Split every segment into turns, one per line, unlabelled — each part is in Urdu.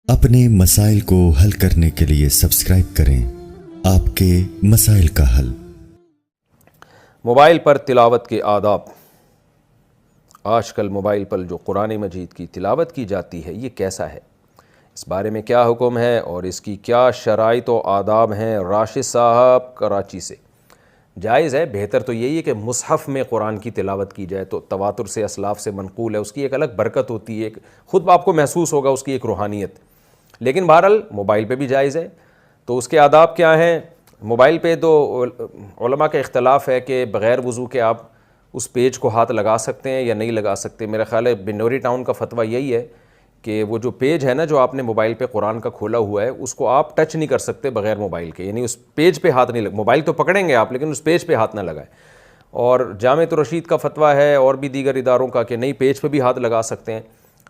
اپنے مسائل کو حل کرنے کے لیے سبسکرائب کریں آپ کے مسائل کا حل۔
موبائل پر تلاوت کے آداب۔ آج کل موبائل پر جو قرآن مجید کی تلاوت کی جاتی ہے یہ کیسا ہے، اس بارے میں کیا حکم ہے اور اس کی کیا شرائط و آداب ہیں؟ راشد صاحب کراچی سے۔ جائز ہے، بہتر تو یہی ہے کہ مصحف میں قرآن کی تلاوت کی جائے، تو تواتر سے اسلاف سے منقول ہے، اس کی ایک الگ برکت ہوتی ہے، خود آپ کو محسوس ہوگا اس کی ایک روحانیت۔ لیکن بہرحال موبائل پہ بھی جائز ہے، تو اس کے آداب کیا ہیں؟ موبائل پہ تو علماء کا اختلاف ہے کہ بغیر وضو کے آپ اس پیج کو ہاتھ لگا سکتے ہیں یا نہیں لگا سکتے۔ میرا خیال ہے بنوری ٹاؤن کا فتویٰ یہی ہے کہ وہ جو پیج ہے نا جو آپ نے موبائل پہ قرآن کا کھولا ہوا ہے، اس کو آپ ٹچ نہیں کر سکتے بغیر موبائل کے، یعنی اس پیج پہ ہاتھ نہیں موبائل تو پکڑیں گے آپ لیکن اس پیج پہ ہاتھ نہ لگائیں۔ اور جامعۃ الرشید کا فتویٰ ہے اور بھی دیگر اداروں کا کہ نہیں، پیج پہ بھی ہاتھ لگا سکتے ہیں۔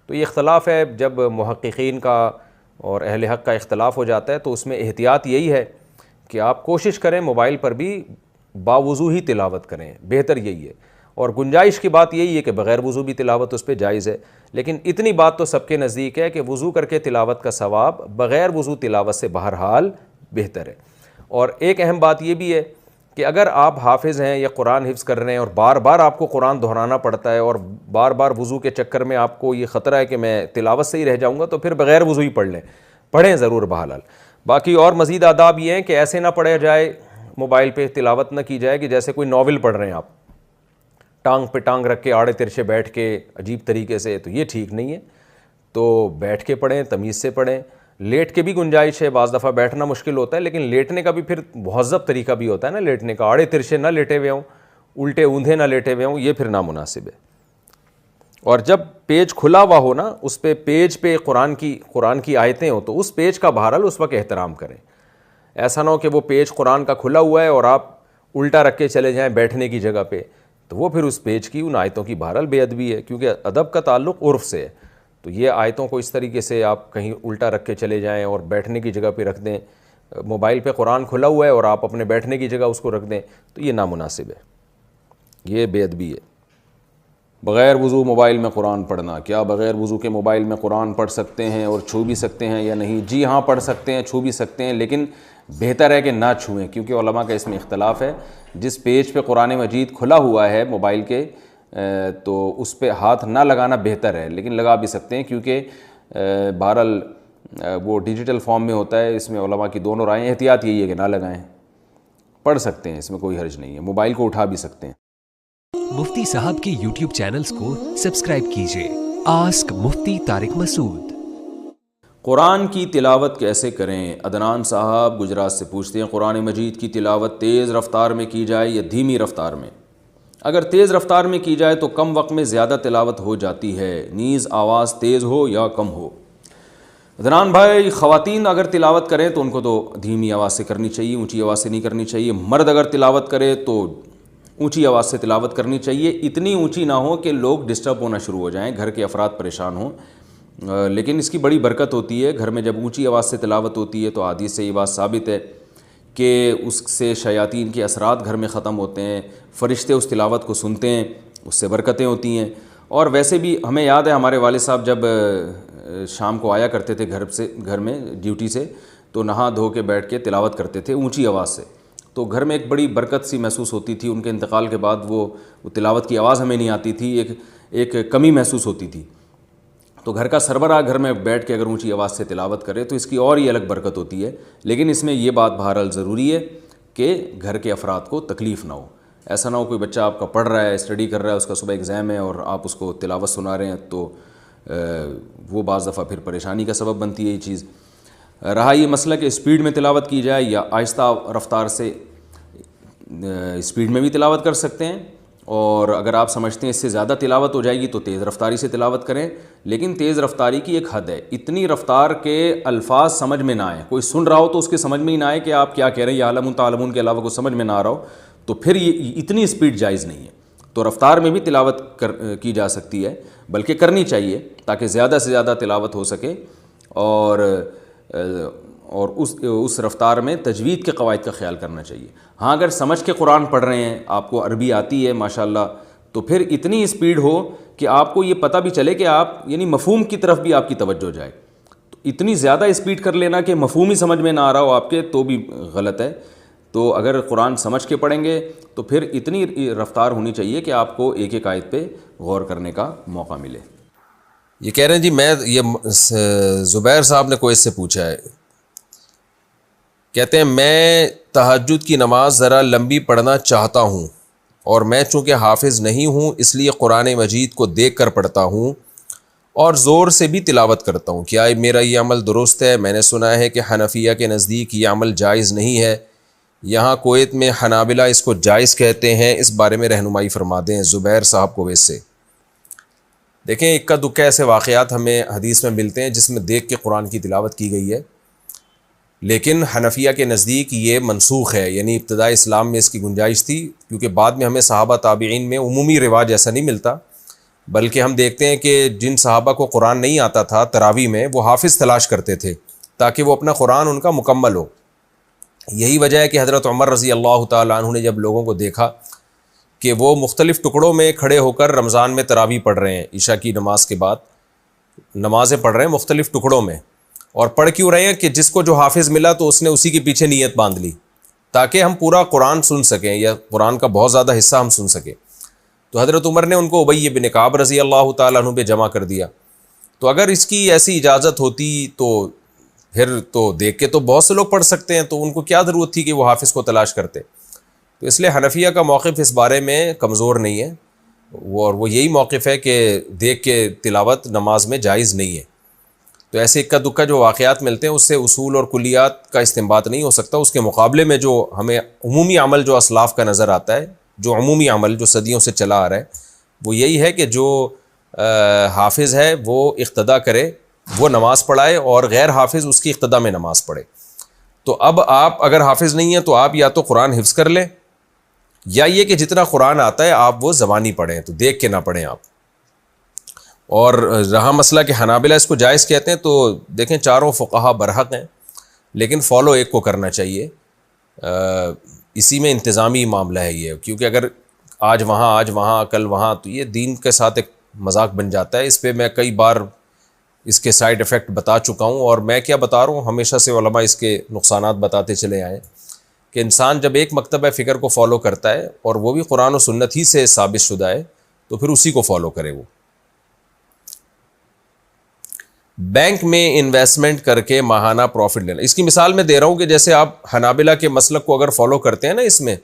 تو یہ اختلاف ہے، جب محققین کا اور اہل حق کا اختلاف ہو جاتا ہے تو اس میں احتیاط یہی ہے کہ آپ کوشش کریں موبائل پر بھی باوضو ہی تلاوت کریں، بہتر یہی ہے۔ اور گنجائش کی بات یہی ہے کہ بغیر وضو بھی تلاوت اس پہ جائز ہے، لیکن اتنی بات تو سب کے نزدیک ہے کہ وضو کر کے تلاوت کا ثواب بغیر وضو تلاوت سے بہرحال بہتر ہے۔ اور ایک اہم بات یہ بھی ہے کہ اگر آپ حافظ ہیں یا قرآن حفظ کر رہے ہیں اور بار بار آپ کو قرآن دہرانا پڑتا ہے اور بار بار وضو کے چکر میں آپ کو یہ خطرہ ہے کہ میں تلاوت سے ہی رہ جاؤں گا، تو پھر بغیر وضو ہی پڑھ لیں، پڑھیں ضرور بہرحال۔ باقی اور مزید آداب یہ ہیں کہ ایسے نہ پڑھا جائے، موبائل پہ تلاوت نہ کی جائے کہ جیسے کوئی ناول پڑھ رہے ہیں آپ، ٹانگ پہ ٹانگ رکھ کے آڑے ترچھے بیٹھ کے عجیب طریقے سے، تو یہ ٹھیک نہیں ہے۔ تو بیٹھ کے پڑھیں، تمیز سے پڑھیں۔ لیٹ کے بھی گنجائش ہے، بعض دفعہ بیٹھنا مشکل ہوتا ہے لیکن لیٹنے کا بھی پھر مہذب طریقہ بھی ہوتا ہے نا لیٹنے کا، آڑے ترچھے نہ لیٹے ہوئے ہوں، الٹے اوندھے نہ لیٹے ہوئے ہوں، یہ پھر نامناسب ہے۔ اور جب پیج کھلا ہوا ہو نا، اس پہ پیج پہ قرآن کی آیتیں ہوں تو اس پیج کا بہرحال اس وقت احترام کریں۔ ایسا نہ ہو کہ وہ پیج قرآن کا کھلا ہوا ہے اور آپ الٹا رکھ کے چلے جائیں بیٹھنے کی جگہ پہ، تو وہ پھر اس پیج کی ان آیتوں کی بہرحال بے ادبی ہے، کیونکہ ادب کا تعلق عرف سے ہے۔ تو یہ آیتوں کو اس طریقے سے آپ کہیں الٹا رکھ کے چلے جائیں اور بیٹھنے کی جگہ پہ رکھ دیں، موبائل پہ قرآن کھلا ہوا ہے اور آپ اپنے بیٹھنے کی جگہ اس کو رکھ دیں، تو یہ نامناسب ہے، یہ بے ادبی ہے۔ بغیر وضو موبائل میں قرآن پڑھنا، کیا بغیر وضو کے موبائل میں قرآن پڑھ سکتے ہیں اور چھو بھی سکتے ہیں یا نہیں؟ جی ہاں، پڑھ سکتے ہیں، چھو بھی سکتے ہیں، لیکن بہتر ہے کہ نہ چھوئیں، کیونکہ علماء کا اس میں اختلاف ہے۔ جس پیج پہ قرآن مجید کھلا ہوا ہے موبائل کے، تو اس پہ ہاتھ نہ لگانا بہتر ہے، لیکن لگا بھی سکتے ہیں کیونکہ بہرحال وہ ڈیجیٹل فارم میں ہوتا ہے۔ اس میں علماء کی دونوں رائیں، احتیاط یہی ہے کہ نہ لگائیں، پڑھ سکتے ہیں، اس میں کوئی حرج نہیں ہے، موبائل کو اٹھا بھی سکتے ہیں۔
مفتی صاحب کے یوٹیوب چینلز کو سبسکرائب کیجئے۔ آسک مفتی طارق مسعود۔
قرآن کی تلاوت کیسے کریں؟ عدنان صاحب گجرات سے پوچھتے ہیں، قرآن مجید کی تلاوت تیز رفتار میں کی جائے یا دھیمی رفتار میں؟ اگر تیز رفتار میں کی جائے تو کم وقت میں زیادہ تلاوت ہو جاتی ہے، نیز آواز تیز ہو یا کم ہو۔ عدنان بھائی، خواتین اگر تلاوت کریں تو ان کو تو دھیمی آواز سے کرنی چاہیے، اونچی آواز سے نہیں کرنی چاہیے۔ مرد اگر تلاوت کرے تو اونچی آواز سے تلاوت کرنی چاہیے، اتنی اونچی نہ ہو کہ لوگ ڈسٹرب ہونا شروع ہو جائیں، گھر کے افراد پریشان ہوں۔ لیکن اس کی بڑی برکت ہوتی ہے، گھر میں جب اونچی آواز سے تلاوت ہوتی ہے تو حدیث سے یہ بات ثابت ہے کہ اس سے شیاطین کے اثرات گھر میں ختم ہوتے ہیں، فرشتے اس تلاوت کو سنتے ہیں، اس سے برکتیں ہوتی ہیں۔ اور ویسے بھی ہمیں یاد ہے ہمارے والد صاحب جب شام کو آیا کرتے تھے گھر میں ڈیوٹی سے، تو نہا دھو کے بیٹھ کے تلاوت کرتے تھے اونچی آواز سے، تو گھر میں ایک بڑی برکت سی محسوس ہوتی تھی۔ ان کے انتقال کے بعد وہ تلاوت کی آواز ہمیں نہیں آتی تھی، ایک کمی محسوس ہوتی تھی۔ تو گھر کا سربراہ گھر میں بیٹھ کے اگر اونچی آواز سے تلاوت کرے تو اس کی اور ہی الگ برکت ہوتی ہے، لیکن اس میں یہ بات بہرحال ضروری ہے کہ گھر کے افراد کو تکلیف نہ ہو۔ ایسا نہ ہو کوئی بچہ آپ کا پڑھ رہا ہے، اسٹڈی کر رہا ہے، اس کا صبح ایگزام ہے اور آپ اس کو تلاوت سنا رہے ہیں، تو وہ بعض دفعہ پھر پریشانی کا سبب بنتی ہے یہ چیز۔ رہا یہ مسئلہ کہ اسپیڈ میں تلاوت کی جائے یا آہستہ رفتار سے، اسپیڈ میں بھی تلاوت کر سکتے ہیں، اور اگر آپ سمجھتے ہیں اس سے زیادہ تلاوت ہو جائے گی تو تیز رفتاری سے تلاوت کریں، لیکن تیز رفتاری کی ایک حد ہے، اتنی رفتار کے الفاظ سمجھ میں نہ آئیں، کوئی سن رہا ہو تو اس کے سمجھ میں ہی نہ آئے کہ آپ کیا کہہ رہے ہیں، یا عالم تعلمون کے علاوہ کوئی سمجھ میں نہ آ رہا ہو، تو پھر یہ اتنی اسپیڈ جائز نہیں ہے۔ تو رفتار میں بھی تلاوت کی جا سکتی ہے، بلکہ کرنی چاہیے تاکہ زیادہ سے زیادہ تلاوت ہو سکے، اور اس رفتار میں تجوید کے قواعد کا خیال کرنا چاہیے۔ ہاں، اگر سمجھ کے قرآن پڑھ رہے ہیں، آپ کو عربی آتی ہے ماشاءاللہ، تو پھر اتنی اسپیڈ ہو کہ آپ کو یہ پتہ بھی چلے کہ آپ یعنی مفہوم کی طرف بھی آپ کی توجہ جائے، تو اتنی زیادہ اسپیڈ کر لینا کہ مفہوم ہی سمجھ میں نہ آ رہا ہو آپ کے تو بھی غلط ہے. تو اگر قرآن سمجھ کے پڑھیں گے تو پھر اتنی رفتار ہونی چاہیے کہ آپ کو ایک ایک آیت پہ غور کرنے کا موقع ملے. یہ کہہ رہے ہیں جی یہ زبیر صاحب نے کوئی اس سے پوچھا ہے, کہتے ہیں میں تہجد کی نماز ذرا لمبی پڑھنا چاہتا ہوں اور میں چونکہ حافظ نہیں ہوں اس لیے قرآن مجید کو دیکھ کر پڑھتا ہوں اور زور سے بھی تلاوت کرتا ہوں, کیا میرا یہ عمل درست ہے؟ میں نے سنا ہے کہ حنفیہ کے نزدیک یہ عمل جائز نہیں ہے, یہاں کویت میں حنابلہ اس کو جائز کہتے ہیں, اس بارے میں رہنمائی فرما دیں. زبیر صاحب کویت سے. دیکھیں اکا دکا ایسے واقعات ہمیں حدیث میں ملتے ہیں جس میں دیکھ کے قرآن کی تلاوت کی گئی ہے, لیکن حنفیہ کے نزدیک یہ منسوخ ہے, یعنی ابتدائی اسلام میں اس کی گنجائش تھی, کیونکہ بعد میں ہمیں صحابہ تابعین میں عمومی رواج ایسا نہیں ملتا, بلکہ ہم دیکھتے ہیں کہ جن صحابہ کو قرآن نہیں آتا تھا تراویح میں وہ حافظ تلاش کرتے تھے تاکہ وہ اپنا قرآن ان کا مکمل ہو. یہی وجہ ہے کہ حضرت عمر رضی اللہ تعالیٰ عنہ نے جب لوگوں کو دیکھا کہ وہ مختلف ٹکڑوں میں کھڑے ہو کر رمضان میں تراویح پڑھ رہے ہیں, عشاء کی نماز کے بعد نمازیں پڑھ رہے ہیں مختلف ٹکڑوں میں, اور پڑھ کیوں رہے ہیں کہ جس کو جو حافظ ملا تو اس نے اسی کے پیچھے نیت باندھ لی تاکہ ہم پورا قرآن سن سکیں یا قرآن کا بہت زیادہ حصہ ہم سن سکیں. تو حضرت عمر نے ان کو ابی بن کعب رضی اللہ تعالیٰ عنہ پہ جمع کر دیا. تو اگر اس کی ایسی اجازت ہوتی تو پھر تو دیکھ کے تو بہت سے لوگ پڑھ سکتے ہیں, تو ان کو کیا ضرورت تھی کہ وہ حافظ کو تلاش کرتے. تو اس لیے حنفیہ کا موقف اس بارے میں کمزور نہیں ہے, وہ یہی موقف ہے کہ دیکھ کے تلاوت نماز میں جائز نہیں ہے. تو ایسے اکا دکا جو واقعات ملتے ہیں اس سے اصول اور کلیات کا استنباط نہیں ہو سکتا. اس کے مقابلے میں جو ہمیں عمومی عمل جو اسلاف کا نظر آتا ہے, جو عمومی عمل جو صدیوں سے چلا آ رہا ہے, وہ یہی ہے کہ جو حافظ ہے وہ اقتدا کرے, وہ نماز پڑھائے, اور غیر حافظ اس کی اقتدا میں نماز پڑھے. تو اب آپ اگر حافظ نہیں ہیں تو آپ یا تو قرآن حفظ کر لیں, یا یہ کہ جتنا قرآن آتا ہے آپ وہ زبانی پڑھیں, تو دیکھ کے نہ پڑھیں آپ. اور رہا مسئلہ کہ حنابلہ اس کو جائز کہتے ہیں, تو دیکھیں چاروں فقہا برحق ہیں, لیکن فالو ایک کو کرنا چاہیے. اسی میں انتظامی معاملہ ہے یہ, کیونکہ اگر آج وہاں کل وہاں, تو یہ دین کے ساتھ ایک مذاق بن جاتا ہے. اس پہ میں کئی بار اس کے سائیڈ ایفیکٹ بتا چکا ہوں, اور میں کیا بتا رہا ہوں, ہمیشہ سے علماء اس کے نقصانات بتاتے چلے آئے کہ انسان جب ایک مکتبہ فکر کو فالو کرتا ہے اور وہ بھی قرآن و سنت ہی سے ثابت شدہ ہے, تو پھر اسی کو فالو کرے. وہ بینک میں انویسٹمنٹ کر کے ماہانہ پروفٹ لینا, اس کی مثال میں دے رہا ہوں کہ جیسے آپ حنابلہ کے مسلک کو اگر فالو کرتے ہیں نا اس میں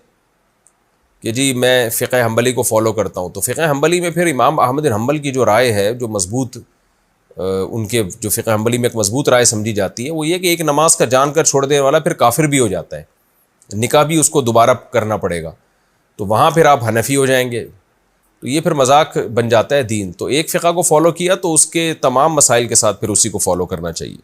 کہ جی میں فقہ حنبلی کو فالو کرتا ہوں, تو فقہ حنبلی میں پھر امام احمد بن حنبل کی جو رائے ہے, جو مضبوط ان کے جو فقہ حنبلی میں ایک مضبوط رائے سمجھی جاتی ہے, وہ یہ کہ ایک نماز کا جان کر چھوڑ دینے والا پھر کافر بھی ہو جاتا ہے, نکاح بھی اس کو دوبارہ کرنا پڑے گا, تو وہاں پھر آپ حنفی ہو جائیں گے. تو یہ پھر مذاق بن جاتا ہے دین. تو ایک فقہ کو فالو کیا تو اس کے تمام مسائل کے ساتھ پھر اسی کو فالو کرنا چاہیے.